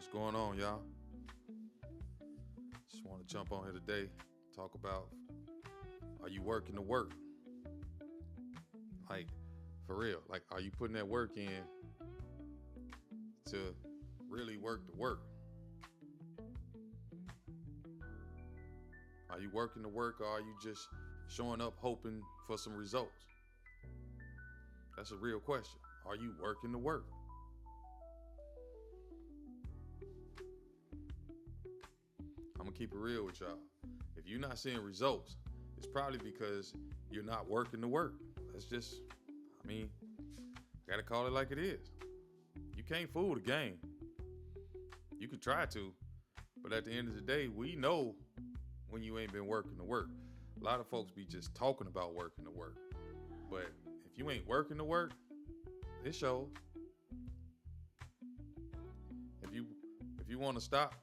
What's going on, y'all? Just want to jump on here today, talk about, are you working the work? Like, for real. Like, are you putting that work in to really work the work? Are you working the work, or are you just showing up hoping for some results? That's a real question. Are you working the work? I'm gonna keep it real with y'all. If you're not seeing results, it's probably because you're not working the work. That's just, gotta call it like it is. You can't fool the game. You can try to, but at the end of the day, we know when you ain't been working the work. A lot of folks be just talking about working the work, but if you ain't working the work, it shows. If you want to stop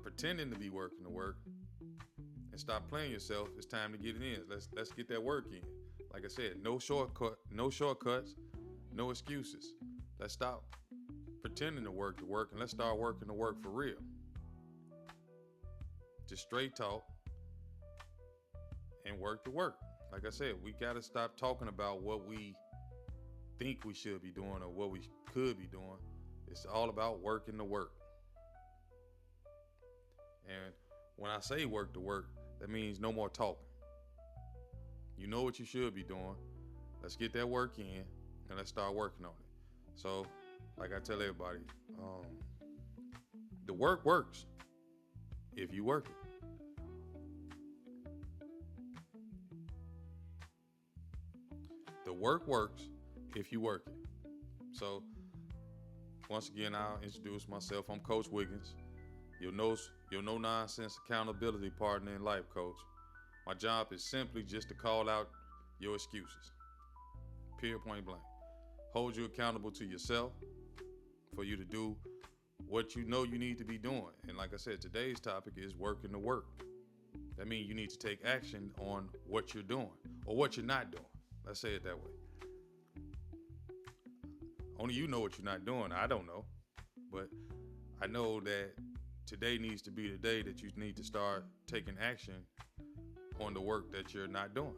pretending to be working the work and stop playing yourself, it's time to get it in. Let's get that work in. Like I said, no shortcuts, no excuses. Let's stop pretending to work the work and let's start working the work for real. Just straight talk and work the work. Like I said, we got to stop talking about what we think we should be doing or what we could be doing. It's all about working the work. And when I say work the work, that means no more talking. You know what you should be doing. Let's get that work in and let's start working on it. So, like I tell everybody, the work works if you work it. The work works if you work it. So, once again, I'll introduce myself. I'm Coach Wiggins, your no nonsense accountability partner in life, coach. My job is simply just to call out your excuses. Period, point blank. Hold you accountable to yourself for you to do what you know you need to be doing. And like I said, today's topic is working the work. That means you need to take action on what you're doing or what you're not doing. Let's say it that way. Only you know what you're not doing. I don't know. But I know that today needs to be the day that you need to start taking action on the work that you're not doing.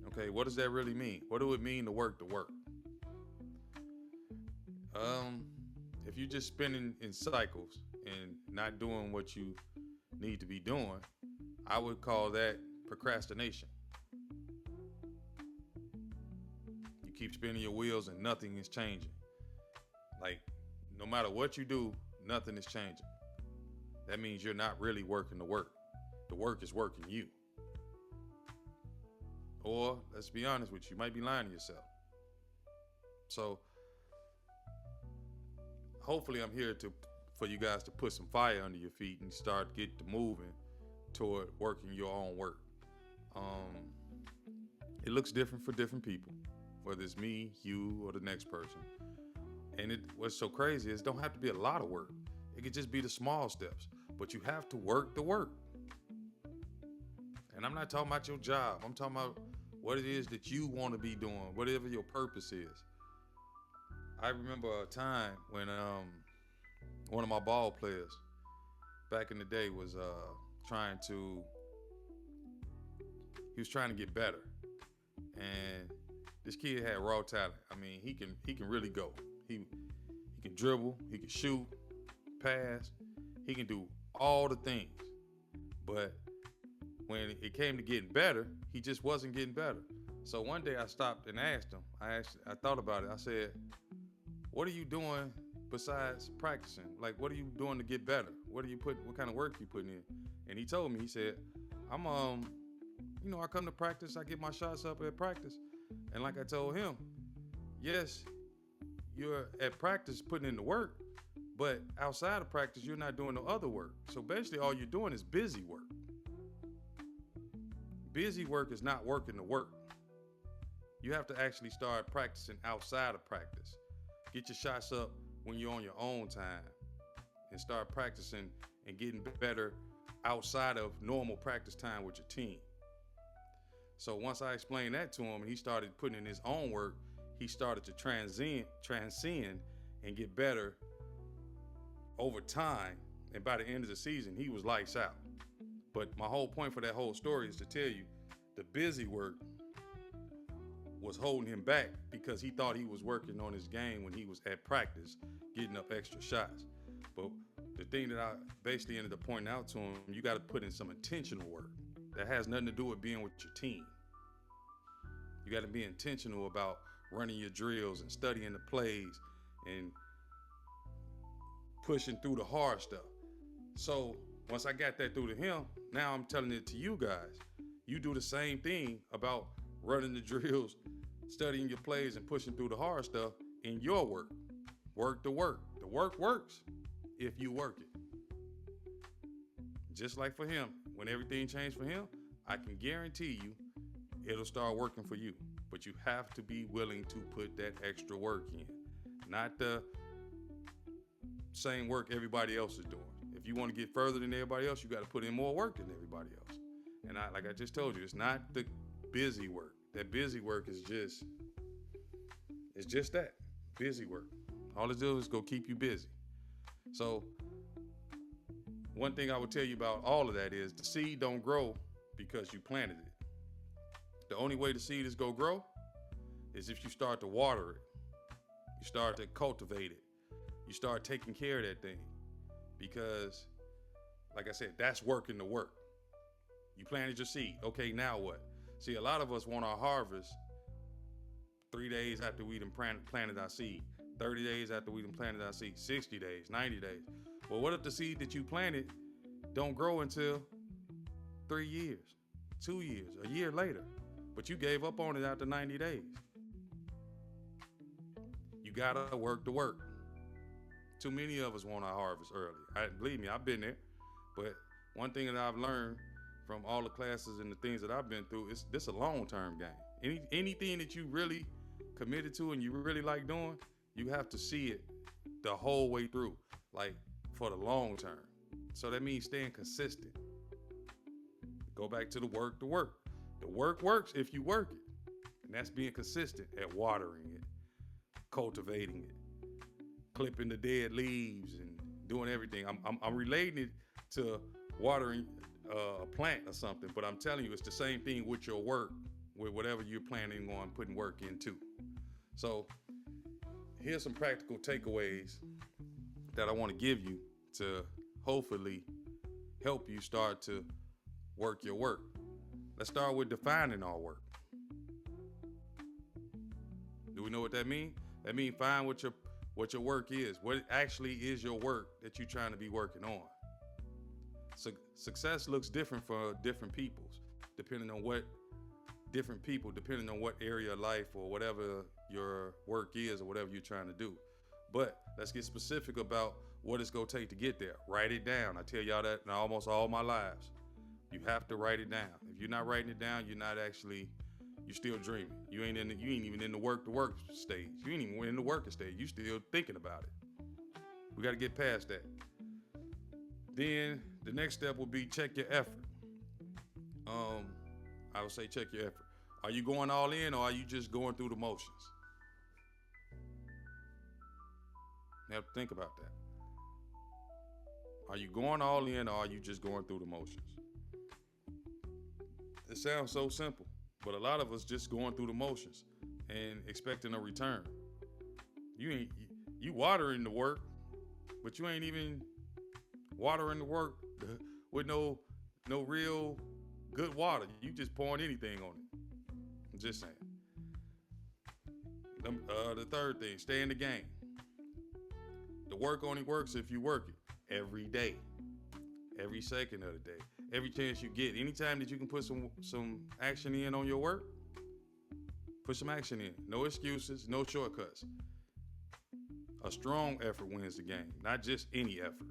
Okay, what does that really mean? What do it mean to work the work? If you're just spinning in cycles and not doing what you need to be doing, I would call that procrastination. You keep spinning your wheels and nothing is changing. Like, no matter what you do, nothing is changing. That means you're not really working the work. The work is working you. Or, let's be honest with you, you might be lying to yourself. So, hopefully I'm here for you guys to put some fire under your feet and start get to moving toward working your own work. It looks different for different people, whether it's me, you, or the next person. And what's so crazy is it don't have to be a lot of work. It could just be the small steps, but you have to work the work. And I'm not talking about your job. I'm talking about what it is that you want to be doing, whatever your purpose is. I remember a time when one of my ball players back in the day was trying to get better. And this kid had raw talent. I mean, he can really go. He can dribble, he can shoot, pass, he can do all the things. But when it came to getting better, he just wasn't getting better. So one day I stopped and asked him, I thought about it. I said, what are you doing besides practicing? Like, what are you doing to get better? What kind of work you putting in? And he told me, he said, I come to practice, I get my shots up at practice. And like I told him, yes, you're at practice putting in the work, but outside of practice, you're not doing no other work. So basically all you're doing is busy work. Busy work is not working the work. You have to actually start practicing outside of practice. Get your shots up when you're on your own time and start practicing and getting better outside of normal practice time with your team. So once I explained that to him and he started putting in his own work, he started to transcend and get better over time. And by the end of the season, he was lights out. But my whole point for that whole story is to tell you the busy work was holding him back because he thought he was working on his game when he was at practice, getting up extra shots. But the thing that I basically ended up pointing out to him, you got to put in some intentional work. That has nothing to do with being with your team. You got to be intentional about running your drills and studying the plays and pushing through the hard stuff. So once I got that through to him, now I'm telling it to you guys. You do the same thing about running the drills, studying your plays, and pushing through the hard stuff in your work. Work the work. The work works if you work it. Just like for him, when everything changed for him, I can guarantee you it'll start working for you. But you have to be willing to put that extra work in. Not the same work everybody else is doing. If you want to get further than everybody else, you got to put in more work than everybody else. And like I just told you, it's not the busy work. That busy work is just that, busy work. All it does is go keep you busy. So one thing I would tell you about all of that is the seed don't grow because you planted it. The only way the seed is going to grow is if you start to water it. You start to cultivate it. You start taking care of that thing. Because, like I said, that's working the work. You planted your seed. Okay, now what? See, a lot of us want our harvest 3 days after we done planted our seed, 30 days after we done planted our seed, 60 days, 90 days. Well, what if the seed that you planted don't grow until 3 years, 2 years, a year later, but you gave up on it after 90 days? You gotta work the work. Too many of us want our harvest early. Believe me, I've been there. But one thing that I've learned from all the classes and the things that I've been through, is this a long-term game. Anything that you really committed to and you really like doing, you have to see it the whole way through, like for the long term. So that means staying consistent. Go back to the work. The work works if you work it. And that's being consistent at watering it, cultivating it, clipping the dead leaves and doing everything. I'm relating it to watering a plant or something, but I'm telling you, it's the same thing with your work, with whatever you're planning on putting work into. So here's some practical takeaways that I want to give you to hopefully help you start to work your work. Let's start with defining our work. Do we know what that means? That means find what your work is. What actually is your work that you're trying to be working on? Success looks different for different peoples, depending on what area of life or whatever your work is or whatever you're trying to do. But let's get specific about what it's going to take to get there. Write it down. I tell y'all that in almost all my lives. You have to write it down. If you're not writing it down, you're still dreaming. You ain't even in the work stage. You ain't even in the working stage. You still thinking about it. We got to get past that. Then the next step will be check your effort. I would say check your effort. Are you going all in or are you just going through the motions? You have to think about that. Are you going all in or are you just going through the motions? It sounds so simple, but a lot of us just going through the motions and expecting a return. You watering the work, but you ain't even watering the work with no real good water. You just pouring anything on it. I'm just saying. The third thing, stay in the game. The work only works if you work it every day, every second of the day, every chance you get. Anytime that you can put some action in on your work, put some action in. No excuses, no shortcuts. A strong effort wins the game, not just any effort.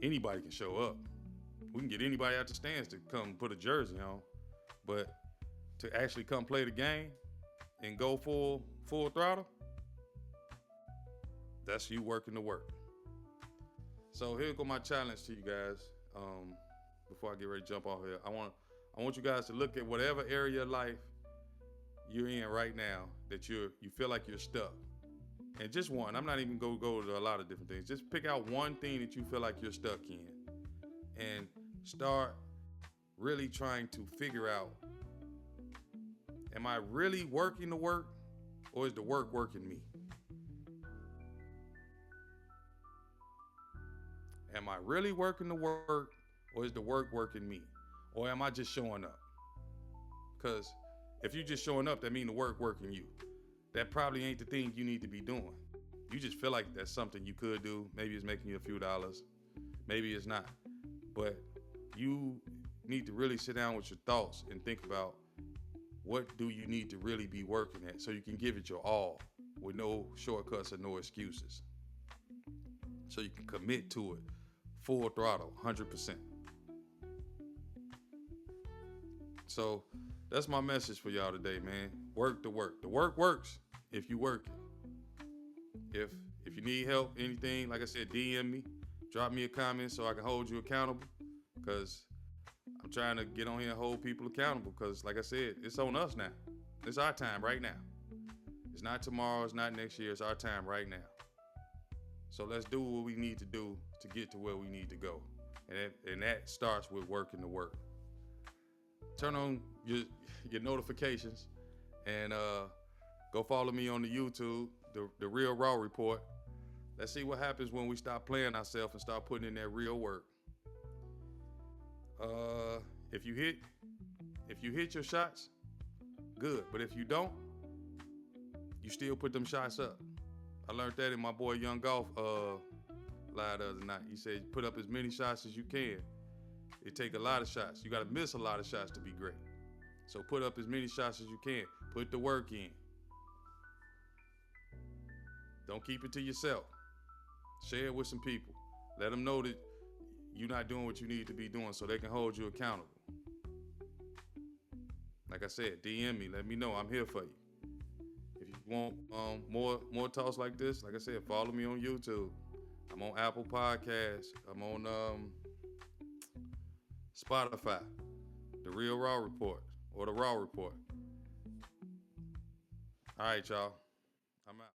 Anybody can show up. We can get anybody out the stands to come put a jersey on, but to actually come play the game and go full throttle, that's you working the work. So here go my challenge to you guys. Before I get ready to jump off here, I want you guys to look at whatever area of life you're in right now that you feel like you're stuck. And just one. I'm not even gonna go to a lot of different things. Just pick out one thing that you feel like you're stuck in and start really trying to figure out, am I really working the work or is the work working me? Am I really working the work or is the work working me? Or am I just showing up? Because if you're just showing up, that means the work working you. That probably ain't the thing you need to be doing. You just feel like that's something you could do. Maybe it's making you a few dollars. Maybe it's not. But you need to really sit down with your thoughts and think about, what do you need to really be working at so you can give it your all with no shortcuts or no excuses. So you can commit to it full throttle, 100%. So that's my message for y'all today, man. Work the work. The work works if you work it. If you need help, anything, like I said, DM me, drop me a comment so I can hold you accountable, because I'm trying to get on here and hold people accountable, because like I said, it's on us now. It's our time right now. It's not tomorrow, it's not next year, it's our time right now. So let's do what we need to do to get to where we need to go. And that starts with working the work. Turn on your notifications and go follow me on the YouTube, the Real Raw Report. Let's see what happens when we stop playing ourselves and start putting in that real work. If you hit your shots, good. But if you don't, you still put them shots up. I learned that in my boy Young Golf live the other night. He said, put up as many shots as you can. It take a lot of shots. You got to miss a lot of shots to be great. So put up as many shots as you can. Put the work in. Don't keep it to yourself. Share it with some people. Let them know that you're not doing what you need to be doing so they can hold you accountable. Like I said, DM me. Let me know. I'm here for you. If you want more talks like this, like I said, follow me on YouTube. I'm on Apple Podcasts. I'm on Spotify, The Real Raw Report or The Raw Report. All right, y'all.